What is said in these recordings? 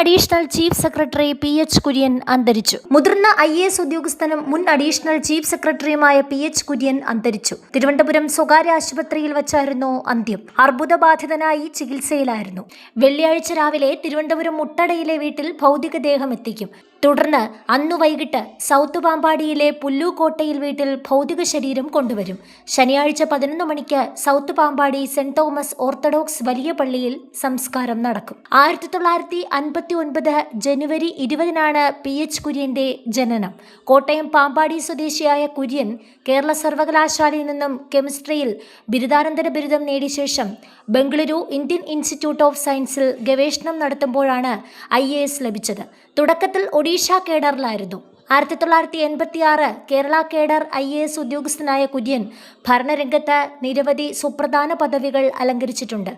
Additional chief secretary PH Kurian അന്തരിച്ചു. മുതിർന്ന IAS ഉദ്യോഗസ്ഥനും മുൻ അഡീഷണൽ ചീഫ് സെക്രട്ടറിയുമായ PH കുര്യൻ അന്തരിച്ചു. തിരുവനന്തപുരം സ്വകാര്യ ആശുപത്രിയിൽ വച്ചായിരുന്നു അന്ത്യം. അർബുദബാധിതനായി ചികിത്സയിലായിരുന്നു. വെള്ളിയാഴ്ച രാവിലെ തിരുവനന്തപുരം മുട്ടടയിലെ വീട്ടിൽ ഭൗതികദേഹം എത്തിക്കും. തുടർന്ന് അന്നു വൈകിട്ട് സൗത്ത് പാമ്പാടിയിലെ പുല്ലൂക്കോട്ടയിൽ വീട്ടിൽ ഭൗതിക ശരീരം കൊണ്ടുവരും. ശനിയാഴ്ച 11 മണിക്ക് south Pampady saint Thomas orthodox വലിയ പള്ളിയിൽ സംസ്കാരം നടക്കും. 1959 ജനുവരി 20-നാണ് PH കുര്യന്റെ ജനനം. കോട്ടയം പാമ്പാടി സ്വദേശിയായ കുര്യൻ കേരള സർവകലാശാലയിൽ നിന്നും കെമിസ്ട്രിയിൽ ബിരുദാനന്തര ബിരുദം നേടിയ ശേഷം ബംഗളൂരു ഇന്ത്യൻ ഇൻസ്റ്റിറ്റ്യൂട്ട് ഓഫ് സയൻസിൽ ഗവേഷണം നടത്തുമ്പോഴാണ് IAS ലഭിച്ചത്. തുടക്കത്തിൽ ഒഡീഷ കേഡറിലായിരുന്നു. 1986 കേരള കേഡർ IAS ഉദ്യോഗസ്ഥനായ കുര്യൻ ഭരണരംഗത്ത് നിരവധി സുപ്രധാന പദവികൾ അലങ്കരിച്ചിട്ടുണ്ട്.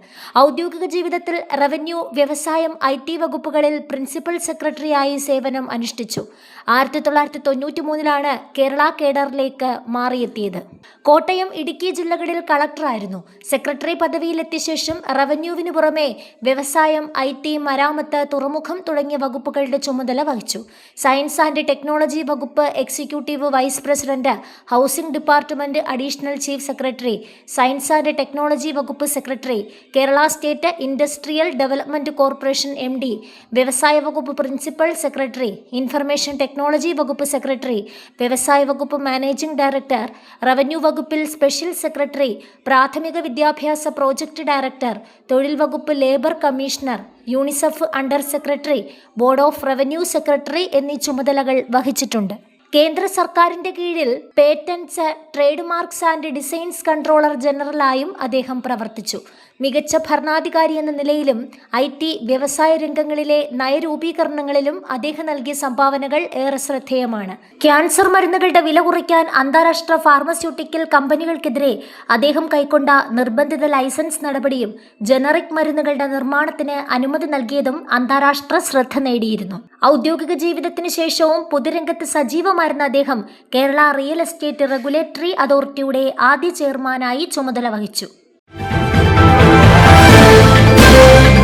ഔദ്യോഗിക ജീവിതത്തിൽ റവന്യൂ, വ്യവസായം, IT വകുപ്പുകളിൽ പ്രിൻസിപ്പൽ സെക്രട്ടറിയായി സേവനം അനുഷ്ഠിച്ചു. 1993-ലാണ് കേരള കേഡറിലേക്ക് മാറിയെത്തിയത്. കോട്ടയം, ഇടുക്കി ജില്ലകളിൽ കളക്ടറായിരുന്നു. സെക്രട്ടറി പദവിയിലെത്തിയ ശേഷം റവന്യൂവിന് പുറമെ വ്യവസായം, IT, മരാമത്ത്, തുറമുഖം തുടങ്ങിയ വകുപ്പുകളുടെ ചുമതല വഹിച്ചു. സയൻസ് ആൻഡ് ടെക്നോളജി വകുപ്പ് executive vice president, housing department additional chief secretary, science and technology വകുപ്പ് secretary, Kerala state industrial development corporation MD, വ്യവസായ വകുപ്പ് പ്രിൻസിപ്പൽ സെക്രട്ടറി, ഇൻഫർമേഷൻ ടെക്നോളജി വകുപ്പ് സെക്രട്ടറി, വ്യവസായ വകുപ്പ് മാനേജിംഗ് ഡയറക്ടർ, റവന്യൂ വകുപ്പിൽ സ്പെഷ്യൽ സെക്രട്ടറി, പ്രാഥമിക വിദ്യാഭ്യാസ പ്രോജക്ട് ഡയറക്ടർ, തൊഴിൽ വകുപ്പ് labour commissioner, UNICEF under secretary, board of revenue secretary എന്നീ ചുമതലകൾ വഹിച്ചിട്ടുണ്ട്. കേന്ദ്ര സർക്കാരിന്റെ കീഴിൽ patents, trade marks and designs controller ജനറലായും അദ്ദേഹം പ്രവർത്തിച്ചു. മികച്ച ഭരണാധികാരി എന്ന നിലയിലും IT, വ്യവസായ രംഗങ്ങളിലെ നയരൂപീകരണങ്ങളിലും അദ്ദേഹം നൽകിയ സംഭാവനകൾ ഏറെ ശ്രദ്ധേയമാണ്. ക്യാൻസർ മരുന്നുകളുടെ വില കുറയ്ക്കാൻ അന്താരാഷ്ട്ര ഫാർമസ്യൂട്ടിക്കൽ കമ്പനികൾക്കെതിരെ അദ്ദേഹം കൈക്കൊണ്ട നിർബന്ധിത ലൈസൻസ് നടപടിയും ജനറിക് മരുന്നുകളുടെ നിർമ്മാണത്തിന് അനുമതി നൽകിയതും അന്താരാഷ്ട്ര ശ്രദ്ധ നേടിയിരുന്നു. ഔദ്യോഗിക ജീവിതത്തിന് ശേഷവും പൊതുരംഗത്ത് സജീവമായിരുന്ന അദ്ദേഹം കേരള റിയൽ എസ്റ്റേറ്റ് റെഗുലേറ്ററി അതോറിറ്റിയുടെ ആദ്യ ചെയർമാനായി ചുമതല വഹിച്ചു.